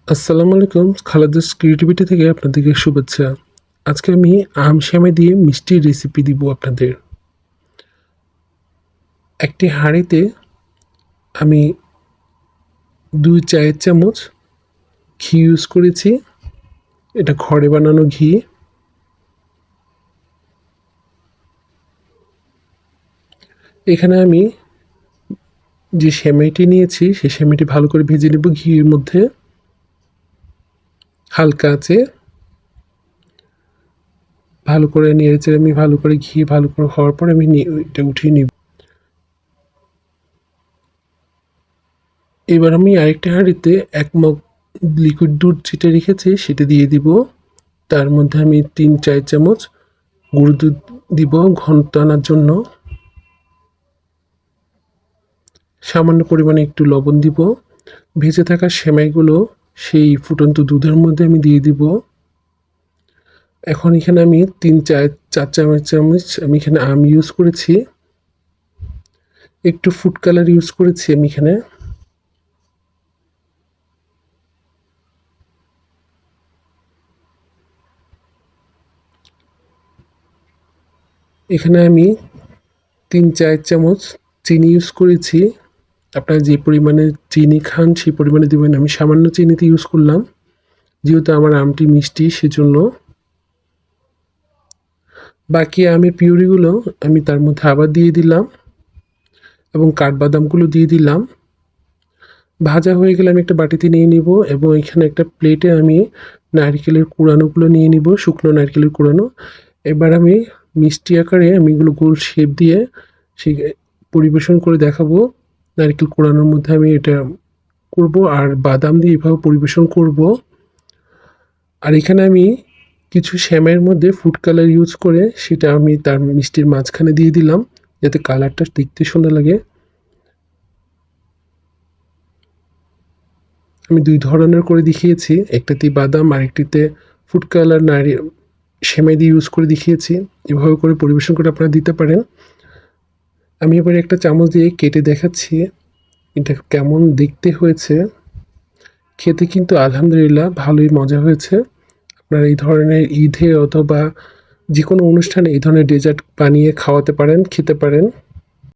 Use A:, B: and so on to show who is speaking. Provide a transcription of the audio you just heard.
A: আসসালামু আলাইকুম, খালেদাস ক্রিয়েটিভিটি থেকে আপনাদেরকে শুভেচ্ছা। আজকে আমি আম সেমাই দিয়ে মিষ্টির রেসিপি দিব আপনাদের। একটি হাঁড়িতে আমি 2 চায়ের চামচ ঘি ইউজ করেছি। এটা ঘরে বানানো ঘি। এখানে আমি যে সেমাইটি নিয়েছি সেই সেমাইটি ভালো করে ভেজে নেব ঘির মধ্যে হালকা আঁচে। ভালো করে নেড়েচেড়ে আমি ভালো করে ঘি ভালো করে হওয়ার পর আমি এটা উঠিয়ে নিব। এবার আমি আরেকটা হাঁড়িতে 1 মগ লিকুইড দুধ যেটা রেখেছি সেটা দিয়ে দিব। তার মধ্যে আমি 3 চায়ের চামচ গুঁড়ো দুধ দিব ঘনত্ব আনার জন্য। সামান্য পরিমাণে একটু লবণ দিব। ভেজে থাকা সেমাইগুলো সেই ফুটন্ত দুধের মধ্যে আমি দিয়ে দিব। এখন এখানে আমি 4 চামচ আমি এখানে আম ইউজ করেছি। একটু ফুড কালার ইউজ করেছি আমি এখানে। এখানে আমি 3 চায়ের চামচ চিনি ইউজ করেছি। আপনারা যে পরিমাণে চিনি খান সেই পরিমাণে দিবেন। আমি সামান্য চিনিতে ইউজ করলাম। যেহেতু আমার আমটি মিষ্টি সেজন্য। বাকি আমের পিউরিগুলো আমি তার মধ্যে আবার দিয়ে দিলাম এবং কাঠবাদামগুলো দিয়ে দিলাম। ভাজা হয়ে গেলে আমি একটা বাটিতে নিয়ে নিব এবং এখানে একটা প্লেটে আমি নারকেলের কুড়ানোগুলো নিয়ে নিব, শুকনো নারকেলের কুড়ানো। এবার আমি মিষ্টি আকারে আমি এগুলো গোল শেপ দিয়ে সে পরিবেশন করে দেখাবো। নারকেল কুড়ানোর মধ্যে আমি এটা করব আর বাদাম দিয়ে এভাবে পরিবেশন করব। আর এখানে আমি কিছু সেমাইয়ের মধ্যে ফুড কালার ইউজ করে সেটা আমি তার মিষ্টির মাঝখানে দিয়ে দিলাম যাতে কালারটা দেখতে সুন্দর লাগে। আমি 2 ধরনের করে দেখিয়েছি। একটাতে বাদাম আরেকটিতে ফুড কালার সেমাই দিয়ে ইউজ করে দেখিয়েছি। এভাবে করে পরিবেশন করে আপনারা দিতে পারেন। আমি এবার একটা চামচ দিয়ে কেটে দেখাচ্ছি এটা কেমন দেখতে হয়েছে। খেতে কিন্তু আলহামদুলিল্লাহ ভালোই মজা হয়েছে। আপনারা এই ধরনের ঈদে অথবা যেকোনো অনুষ্ঠানে এই ধরনের ডেজার্ট বানিয়ে খাওয়াতে পারেন, খেতে পারেন।